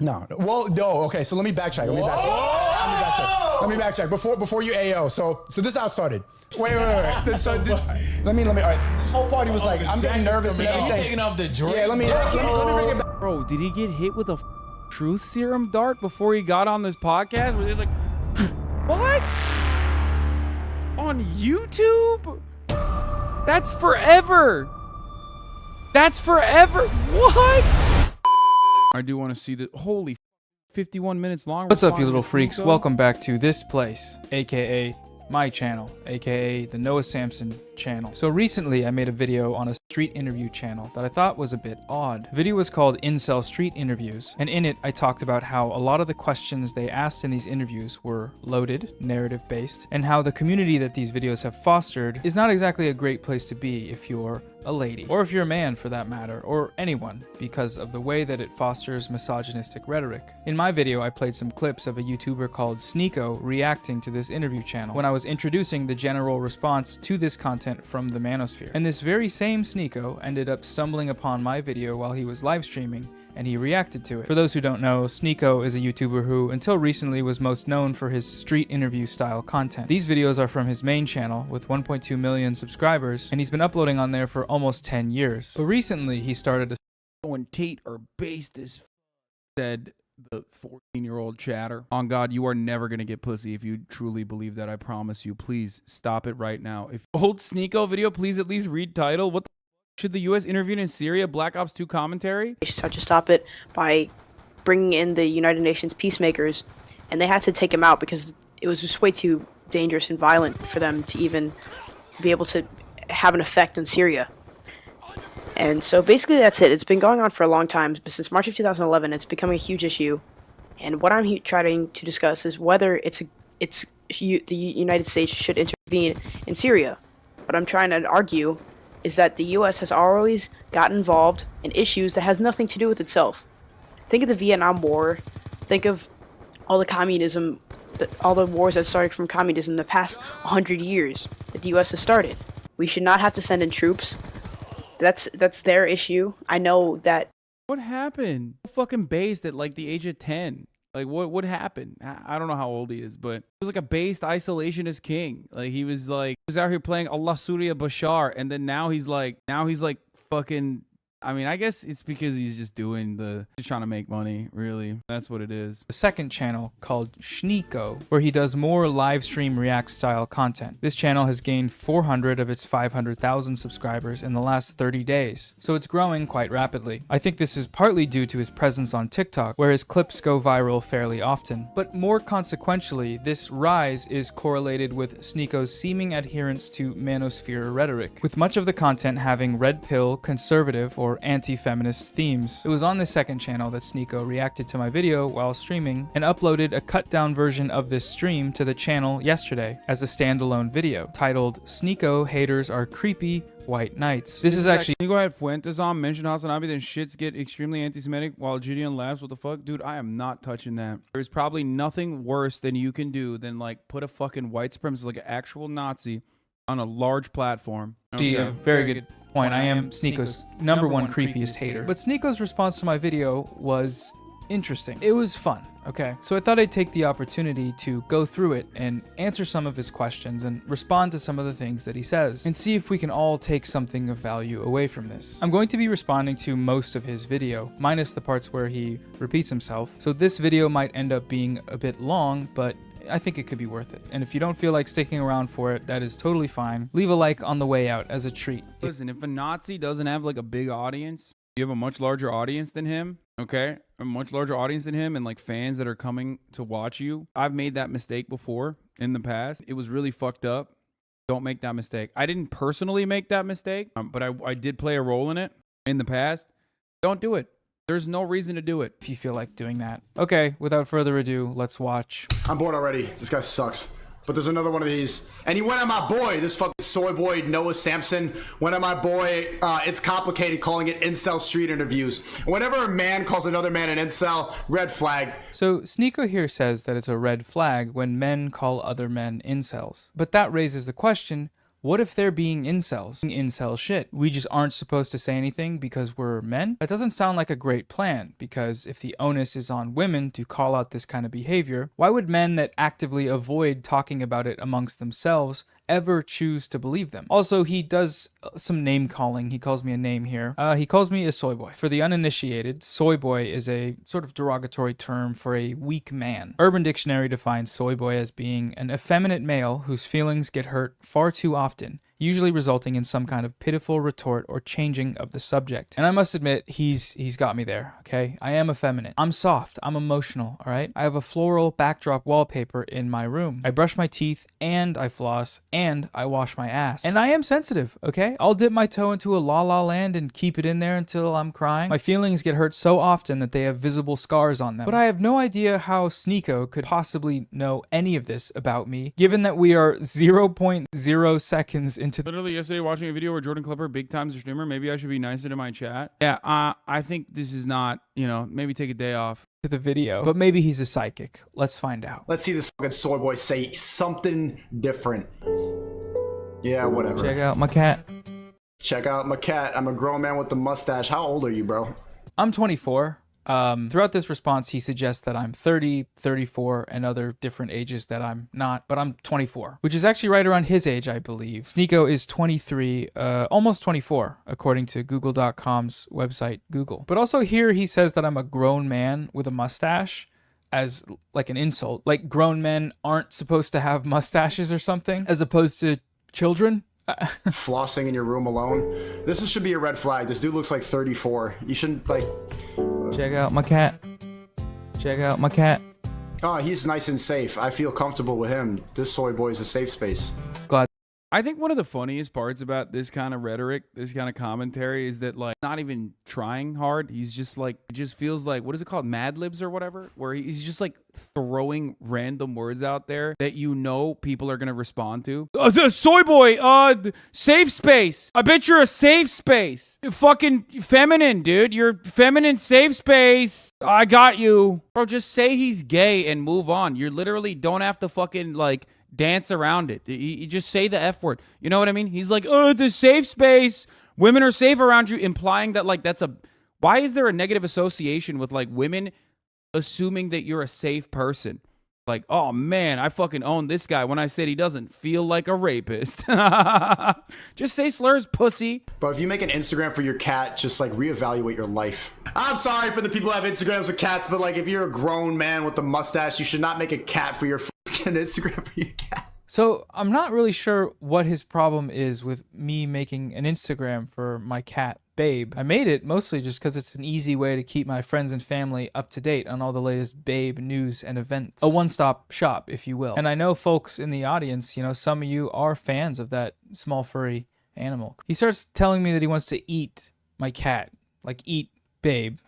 No. Well, no. Okay, so let me backtrack. Let me backtrack. Before you AO. So this is how it started. Wait. Let me. All right. This whole party was like, I'm getting nervous and everything. Are you taking off the drink? Yeah. Let me bring it back. Bro, did he get hit with a truth serum dart before he got on this podcast? Where they're like, what? On YouTube? That's forever. That's forever. What? I do want to see the holy 51 minutes long. What's up, you little freaks? Welcome back to this place, aka my channel, aka the Noah Samson channel. So recently I made a video on a street interview channel that I thought was a bit odd. The video was called Incel Street Interviews, and in it I talked about how a lot of the questions they asked in these interviews were loaded, narrative based, and how the community that these videos have fostered is not exactly a great place to be if you're a lady, or if you're a man for that matter, or anyone, because of the way that it fosters misogynistic rhetoric. In my video, I played some clips of a YouTuber called Sneako reacting to this interview channel when I was introducing the general response to this content from the manosphere. And this very same Sneako ended up stumbling upon my video while he was live streaming, and he reacted to it. For those who don't know, Sneako is a YouTuber who, until recently, was most known for his street interview style content. These videos are from his main channel with 1.2 million subscribers, and he's been uploading on there for almost 10 years. But recently, he started a when Tate are based as said the 14-year-old chatter. On God, you are never gonna get pussy if you truly believe that. I promise you. Please stop it right now. If old Sneako video, please at least read title. What the should the U.S. intervene in Syria? Black Ops 2 commentary? They had to stop it by bringing in the United Nations peacemakers, and they had to take him out because it was just way too dangerous and violent for them to even be able to have an effect in Syria. And so basically that's it. It's been going on for a long time, but since March of 2011, it's becoming a huge issue. And what I'm trying to discuss is whether the United States should intervene in Syria. What I'm trying to argue is that the U.S. has always gotten involved in issues that has nothing to do with itself. Think of the Vietnam War. Think of all the communism, all the wars that started from communism in the past 100 years that the U.S. has started. We should not have to send in troops. That's their issue. I know that. What happened? Fucking based at like the age of 10. Like what happened? I don't know how old he is, but he was like a based isolationist king. Like he was out here playing Allah Surya Bashar, and then now he's like fucking. I mean, I guess it's because he's just trying to make money, really. That's what it is. A second channel called Sneako, where he does more live stream react style content. This channel has gained 400 of its 500,000 subscribers in the last 30 days, so it's growing quite rapidly. I think this is partly due to his presence on TikTok, where his clips go viral fairly often. But more consequentially, this rise is correlated with Sneako's seeming adherence to manosphere rhetoric, with much of the content having red pill, conservative, or anti-feminist themes. It was on the second channel that Sneako reacted to my video while streaming and uploaded a cut-down version of this stream to the channel yesterday as a standalone video titled Sneako Haters Are Creepy White Knights. This is actually. Can you go ahead, Fuentes on, mention HasanAbi, then shits get extremely anti-Semitic while Gideon laughs. What the fuck? Dude, I am not touching that. There's probably nothing worse than you can do than like put a fucking white supremacist, like an actual Nazi, on a large platform. Okay. A very good point. I am Sneako's number one creepiest hater. But Sneako's response to my video was interesting. It was fun, okay? So I thought I'd take the opportunity to go through it and answer some of his questions and respond to some of the things that he says and see if we can all take something of value away from this. I'm going to be responding to most of his video, minus the parts where he repeats himself. So this video might end up being a bit long, but I think it could be worth it. And if you don't feel like sticking around for it, that is totally fine. Leave a like on the way out as a treat. Listen, if a Nazi doesn't have like a big audience, you have a much larger audience than him, okay? A much larger audience than him and like fans that are coming to watch you. I've made that mistake before in the past. It was really fucked up. Don't make that mistake. I didn't personally make that mistake, but I did play a role in it in the past. Don't do it. There's no reason to do it if you feel like doing that. Okay, without further ado, let's watch. I'm bored already. This guy sucks. But there's another one of these. And he went on my boy, this fucking soy boy, Noah Samson. Went on my boy, it's complicated, calling it incel street interviews. Whenever a man calls another man an incel, red flag. So Sneako here says that it's a red flag when men call other men incels. But that raises the question, What if they're being incels? Incel shit. We just aren't supposed to say anything because we're men? That doesn't sound like a great plan, because if the onus is on women to call out this kind of behavior, why would men that actively avoid talking about it amongst themselves ever choose to believe them? Also, he does some name calling. He calls me a name here. He calls me a soy boy. For the uninitiated, soy boy is a sort of derogatory term for a weak man. Urban Dictionary defines soy boy as being an effeminate male whose feelings get hurt far too often, usually resulting in some kind of pitiful retort or changing of the subject. And I must admit, he's got me there, okay? I am effeminate. I'm soft. I'm emotional, all right? I have a floral backdrop wallpaper in my room. I brush my teeth, and I floss, and I wash my ass. And I am sensitive, okay? I'll dip my toe into a la la land and keep it in there until I'm crying. My feelings get hurt so often that they have visible scars on them. But I have no idea how Sneako could possibly know any of this about me, given that we are 0.0 seconds into Literally yesterday watching a video where Jordan Klepper big times a streamer. Maybe I should be nicer to my chat. Yeah, I think this is not, you know, maybe take a day off. the video. But maybe he's a psychic. Let's find out. Let's see this fucking soy boy say something different. Yeah, whatever. Check out my cat. Check out my cat. I'm a grown man with a mustache. How old are you, bro? I'm 24. Throughout this response, he suggests that I'm 30, 34, and other different ages that I'm not, but I'm 24, which is actually right around his age, I believe. Sneako is 23, almost 24, according to Google.com's website, Google. But also here he says that I'm a grown man with a mustache as like an insult. Like grown men aren't supposed to have mustaches or something, as opposed to children. Flossing in your room alone. This should be a red flag. This dude looks like 34. You shouldn't like... Check out my cat. Check out my cat. Oh, he's nice and safe. I feel comfortable with him. This soy boy is a safe space. Glad. I think one of the funniest parts about this kind of rhetoric, this kind of commentary, is that, like, not even trying hard. He's just like, it just feels like, what is it called? Mad Libs or whatever? Where he's just like throwing random words out there that you know people are going to respond to. Soy boy, safe space. I bet you're a safe space. You're fucking feminine, dude. You're feminine safe space. I got you. Bro, just say he's gay and move on. You literally don't have to fucking, like, dance around it. You just say the F word. You know what I mean? He's like, oh, the safe space. Women are safe around you, implying that, like, that's a... Why is there a negative association with, like, women assuming that you're a safe person? Like, oh, man, I fucking own this guy when I said he doesn't feel like a rapist. Just say slurs, pussy. But if you make an Instagram for your cat, just, like, reevaluate your life. I'm sorry for the people who have Instagrams with cats, but, like, if you're a grown man with a mustache, you should not make a cat for your fucking Instagram for your cat. So I'm not really sure what his problem is with me making an Instagram for my cat, Babe. I made it mostly just because it's an easy way to keep my friends and family up to date on all the latest Babe news and events. A one-stop shop, if you will. And I know folks in the audience, you know, some of you are fans of that small furry animal. He starts telling me that he wants to eat my cat. Like eat Babe.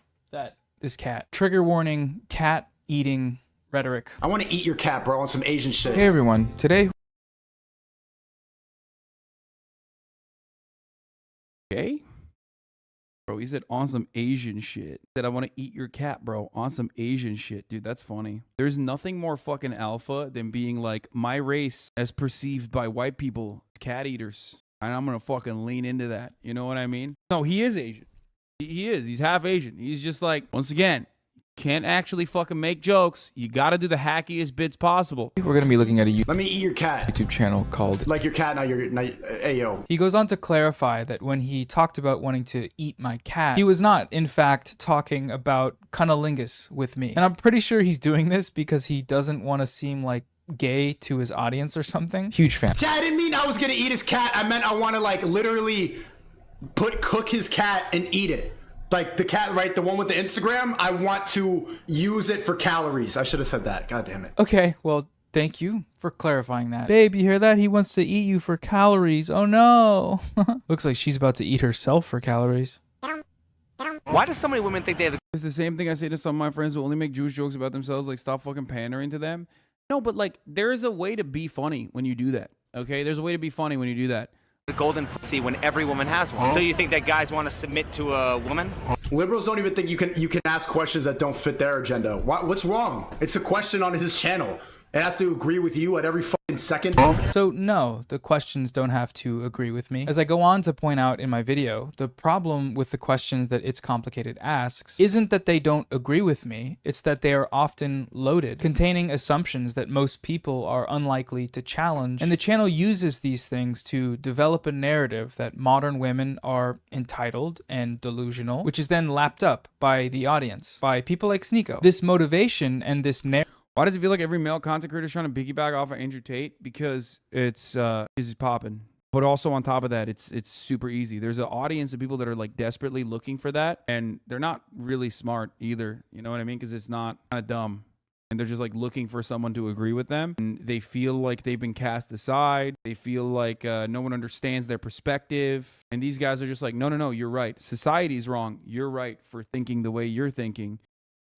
This cat. Trigger warning, cat eating rhetoric. I want to eat your cat, bro, on some Asian shit. Hey everyone, today... Okay? Bro, he said on some Asian shit. That I want to eat your cat, bro. On some Asian shit. Dude, that's funny. There's nothing more fucking alpha than being like, my race as perceived by white people, cat eaters. And I'm going to fucking lean into that. You know what I mean? No, he is Asian. He is. He's half Asian. He's just like, once again, can't actually fucking make jokes. You got to do the hackiest bits possible. We're going to be looking at a Let me eat your cat. YouTube channel called... Like your cat, not your... hey, yo. He goes on to clarify that when he talked about wanting to eat my cat, he was not, in fact, talking about cunnilingus with me. And I'm pretty sure he's doing this because he doesn't want to seem like gay to his audience or something. Huge fan. I didn't mean I was going to eat his cat. I meant I want to, like, literally cook his cat and eat it. Like the cat, right? The one with the Instagram. I want to use it for calories. I should have said that. God damn it. Okay, well, thank you for clarifying that. Babe, you hear that? He wants to eat you for calories. Oh no. Looks like she's about to eat herself for calories. Why do so many women think they have the... It's the same thing I say to some of my friends who only make Jewish jokes about themselves. Like, stop fucking pandering to them. No, but like, there's a way to be funny when you do that. Okay? There's a way to be funny when you do that. golden pussy when every woman has one? So you think that guys want to submit to a woman? Liberals don't even think you can ask questions that don't fit their agenda. What's wrong? It's a question on his channel. It has to agree with you at every fucking second. So no, the questions don't have to agree with me. As I go on to point out in my video, the problem with the questions that It's Complicated asks isn't that they don't agree with me, it's that they are often loaded, containing assumptions that most people are unlikely to challenge, and the channel uses these things to develop a narrative that modern women are entitled and delusional, which is then lapped up by the audience, by people like Sneako. This motivation and this narrative. Why does it feel like every male content creator is trying to piggyback off of Andrew Tate? Because it's popping. But also on top of that, it's super easy. There's an audience of people that are like desperately looking for that, and they're not really smart either. You know what I mean? Because it's not kind of dumb, and they're just like looking for someone to agree with them. And they feel like they've been cast aside. They feel like no one understands their perspective. And these guys are just like, no, you're right. Society's wrong. You're right for thinking the way you're thinking.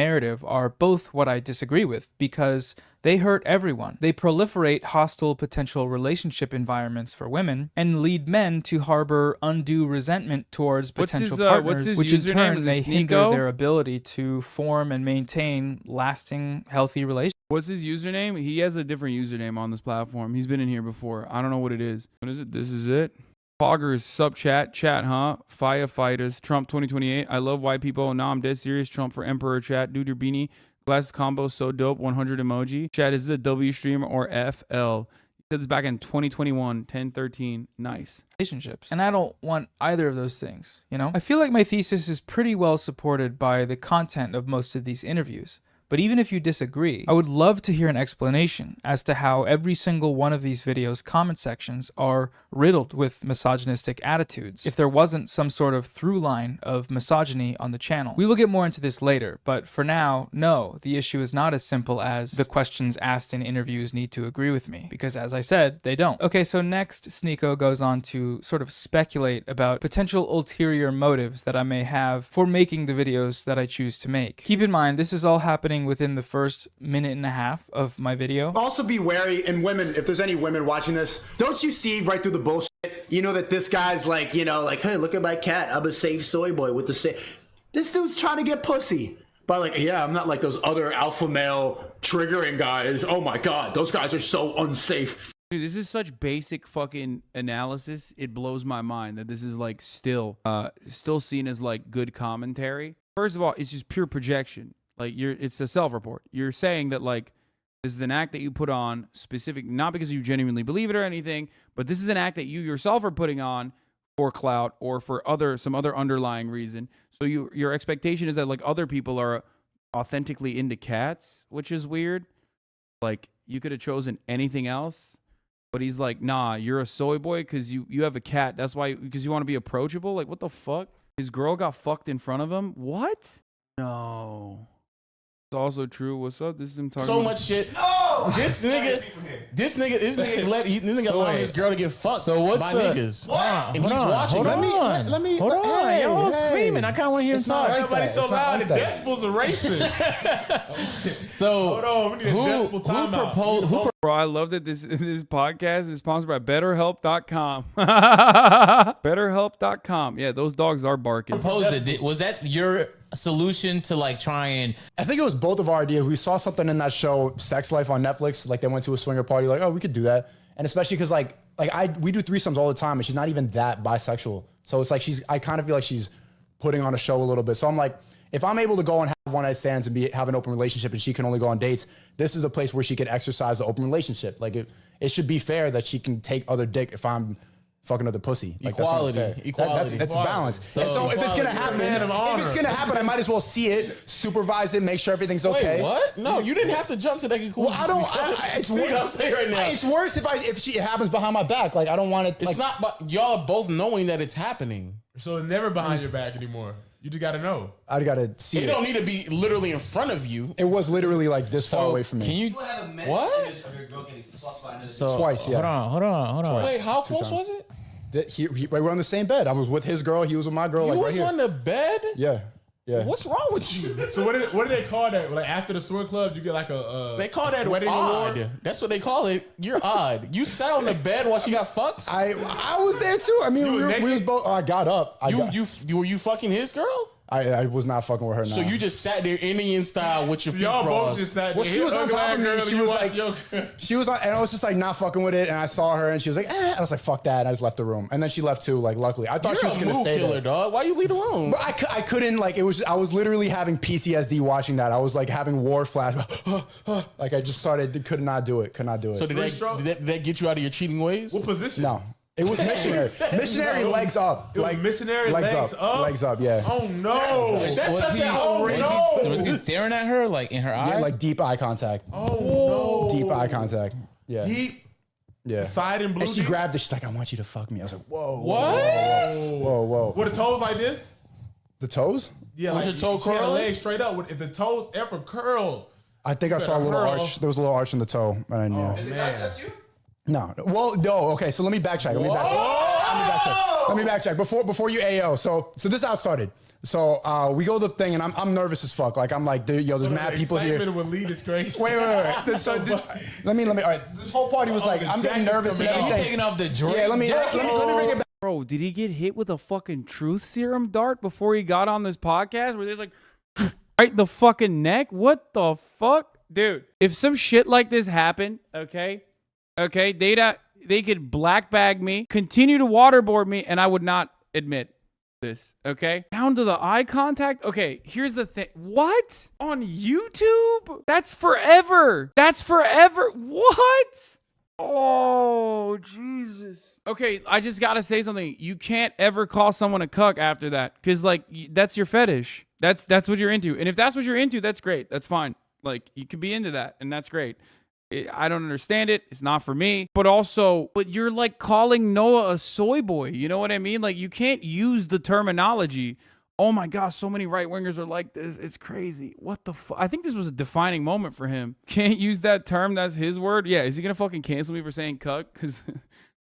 Narrative are both what I disagree with because they hurt everyone. They proliferate hostile potential relationship environments for women and lead men to harbor undue resentment towards potential partners, which in turn may hinder their ability to form and maintain lasting, healthy relationships. What's his username? He has a different username on this platform. He's been in here before. I don't know what it is. What is it? This is it. Poggers, sub chat, huh? Firefighters, Trump 2028. I love white people. Nah, I'm dead serious. Trump for Emperor chat. Dude, your beanie. Glasses combo, so dope. 100 emoji. Chat, is it a W stream or FL? He said this back in 2021, 10/13. Nice. Relationships. And I don't want either of those things, you know? I feel like my thesis is pretty well supported by the content of most of these interviews. But even if you disagree, I would love to hear an explanation as to how every single one of these videos' comment sections are riddled with misogynistic attitudes, if there wasn't some sort of through line of misogyny on the channel. We will get more into this later, but for now, no, the issue is not as simple as the questions asked in interviews need to agree with me, because as I said, they don't. Okay, so next, Sneako goes on to sort of speculate about potential ulterior motives that I may have for making the videos that I choose to make. Keep in mind, this is all happening within the first minute and a half of my video. Also be wary, and women, if there's any women watching this, don't you see right through the bullshit? You know that this guy's like, you know, like, hey, look at my cat. I'm a safe soy boy with the safe. This dude's trying to get pussy. But like, yeah, I'm not like those other alpha male triggering guys. Oh my God, those guys are so unsafe. Dude, this is such basic fucking analysis. It blows my mind that this is like still seen as like good commentary. First of all, it's just pure projection. Like it's a self-report. You're saying that like this is an act that you put on specific, not because you genuinely believe it or anything, but this is an act that you yourself are putting on for clout or for some other underlying reason. So your expectation is that like other people are authentically into cats, which is weird. Like you could have chosen anything else, but he's like, nah, you're a soy boy because you have a cat. That's why, because you want to be approachable. Like what the fuck? His girl got fucked in front of him. What? No. It's also true. What's up? This is him talking so much shit. No! This nigga allowing his girl to get fucked by niggas. What? And he's watching. Let me. Hold on. Y'all screaming. I kind of want to hear him talk. Everybody's so loud. The decibels are racing. So hold on. We need a decibel timeout. Bro, I love that this podcast is sponsored by BetterHelp.com. BetterHelp.com. Yeah, those dogs are barking. Proposed it. Was that your solution to like try and? I think it was both of our ideas. We saw something in that show, Sex Life on Netflix. Like they went to a swinger party. Like, oh, we could do that. And especially because we do threesomes all the time, and she's not even that bisexual. So it's like I kind of feel like she's putting on a show a little bit. So I'm like, if I'm able to go and have one night stands and have an open relationship, and she can only go on dates, this is a place where she can exercise the open relationship. Like it should be fair that she can take other dick if I'm fucking other pussy. Like equality. That's balance. So if it's gonna happen, I might as well see it, supervise it, make sure everything's okay. Wait, what? No, you didn't have to jump to that conclusion. Well, it's worse. I'm saying right now. It's worse if it happens behind my back. Like I don't want it. It's not. But y'all both knowing that it's happening. So it's never behind your back anymore. You just gotta know. I gotta see it. It don't need to be literally in front of you. It was literally like this far away from me. Can you? What? Image of your girl getting fucked by twice. Yeah. Hold on. Twice. Wait, how close was it? We're on the same bed. I was with his girl. He was with my girl. You was on the bed? Yeah. What's wrong with you? So what do they call that? Like after the sword club, you get like they call that odd. Award? That's what they call it. You're odd. You sat on the bed while she got fucked. I was there too. I mean, we was both. I got up. Were you fucking his girl? I was not fucking with her. So you just sat there Indian style with your feet Y'all both crossed. just sat there. Well, she was on top of me. She was like, she was on, and I was just like not fucking with it. And I saw her, and she was like, and I was like, fuck that. And I just left the room. And then she left too. Like, luckily, I thought she was You're a gonna mood stay killer, there. dog. Why you leave the room? But I couldn't like it was. I was literally having PTSD watching that. I was like having war flash. Like I just started. Could not do it. Could not do it. So did that get you out of your cheating ways? What position? No. It was missionary. Missionary legs up. It was missionary legs up? Legs up, yeah. Oh no. That's such a no. no. Was he staring at her like in her eyes? Yeah, like deep eye contact. Oh no. Deep eye contact. Yeah. Deep. Yeah. Side and blue. And she deep? grabbed it. She's like, I want you to fuck me. I was like, whoa. What? Whoa. With the toes like this? The toes? Yeah, Was like your toe she had her curling? legs straight up. If the toes ever curl, I think I saw a little hurl. arch. There was a little arch in the toe. And yeah. did that touch you? No. Well, no. Okay, so let me backtrack. Let me backtrack. Before you AO. So this is how it started. So we go to the thing, and I'm nervous as fuck. Like I'm like, there's mad people here. Excitement would lead is crazy. Wait. So let me. All right. This whole party was like, I'm getting nervous and You everything. taking off the drink? Yeah. Let me bring it back. Bro, did he get hit with a fucking truth serum dart before he got on this podcast? Where they're like, right in the fucking neck? What the fuck? Dude, if some shit like this happened, okay, they could black bag me, continue to waterboard me, and I would not admit this, okay? Down to the eye contact? Okay, here's the thing. What? On YouTube? That's forever. What? Oh, Jesus. Okay, I just gotta say something. You can't ever call someone a cuck after that, because, like, that's your fetish. That's what you're into. And if that's what you're into, that's great. That's fine. Like, you could be into that, and that's great. I don't understand it. It's not for me. But you're, like, calling Noah a soy boy. You know what I mean? Like, you can't use the terminology. Oh, my gosh, so many right-wingers are like this. It's crazy. What the fuck? I think this was a defining moment for him. Can't use that term. That's his word. Yeah, is he going to fucking cancel me for saying cuck? Because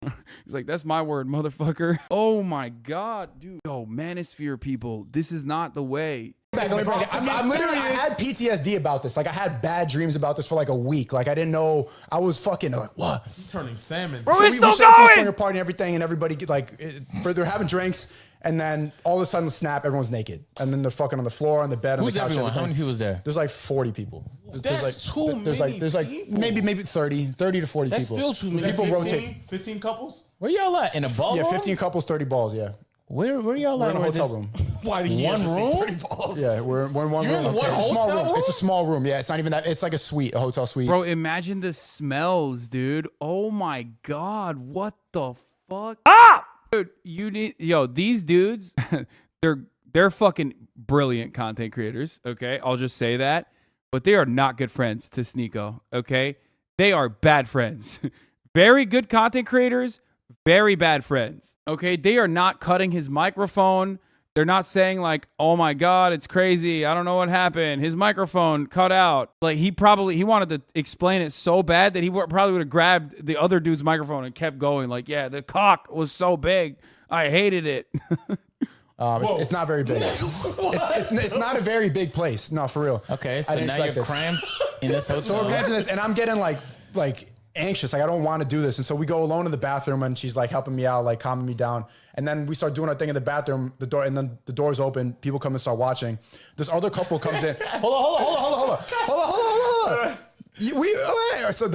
he's like, that's my word, motherfucker. Oh, my God, dude. Yo, manosphere people, this is not the way. Let me bring it. I'm literally, I had PTSD about this. Like, I had bad dreams about this for like a week. Like, I didn't know. I was fucking like, what? You turning salmon. Bro, So it's we still showed up to a going. swinger party and everything, and everybody they're having drinks, and then all of a sudden, snap, everyone's naked, and then they're fucking on the floor, on the bed, on Who's the couch. everyone? How everything. many people was there? There's like 40 people. That's too many There's like people. maybe 30 to 40 That's people. still too many. People 15, rotate. 15 couples? Where y'all at? In a ball? Yeah, room? 15 couples, 30 balls. Yeah, Where y'all we're at? in a Where hotel this- room. Why do you One have to say room? 30 balls? Yeah, we're in one You're room. in one It's a small hotel room? It's a small room. Yeah, it's not even that. It's like a suite, a hotel suite. Bro, imagine the smells, dude. Oh my God, what the fuck? Ah! Dude, these dudes, they're fucking brilliant content creators, okay? I'll just say that. But they are not good friends to Sneako, okay? They are bad friends. Very good content creators, very bad friends, okay? They are not cutting his microphone. They're not saying like, oh my God, it's crazy. I don't know what happened. His microphone cut out. Like he wanted to explain it so bad that he probably would have grabbed the other dude's microphone and kept going. Like, yeah, the cock was so big. I hated it. It's not very big. It's not a very big place. No, for real. Okay, I so didn't now expect you're this. cramped in this hotel. So we're cramped in this, and I'm getting like anxious. Like I don't want to do this. And so we go alone in the bathroom, and she's like helping me out, like calming me down. And then we start doing our thing in the bathroom. And then the doors open. People come and start watching. This other couple comes in. Hold on. So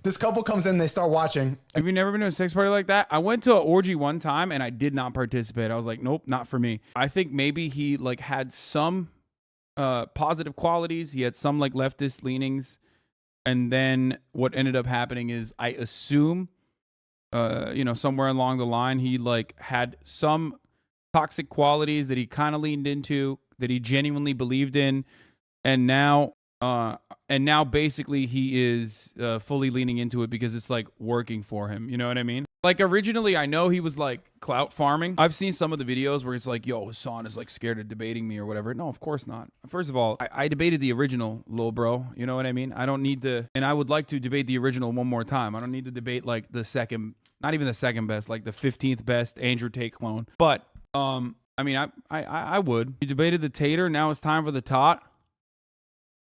this couple comes in. They start watching. Have you never been to a sex party like that? I went to an orgy one time and I did not participate. I was like, nope, not for me. I think maybe he like had some positive qualities. He had some like leftist leanings. And then what ended up happening is I assume, somewhere along the line, he like had some toxic qualities that he kind of leaned into, that he genuinely believed in. And now basically he is fully leaning into it because it's like working for him. You know what I mean? Like originally I know he was like clout farming. I've seen some of the videos where it's like, yo, Hassan is like scared of debating me or whatever. No, of course not. First of all, I debated the original, little bro. You know what I mean? I don't need to, and I would like to debate the original one more time. I don't need to debate like the second, not even the second best, like the 15th best Andrew Tate clone. But I mean, I would. You debated the tater. Now it's time for the tot.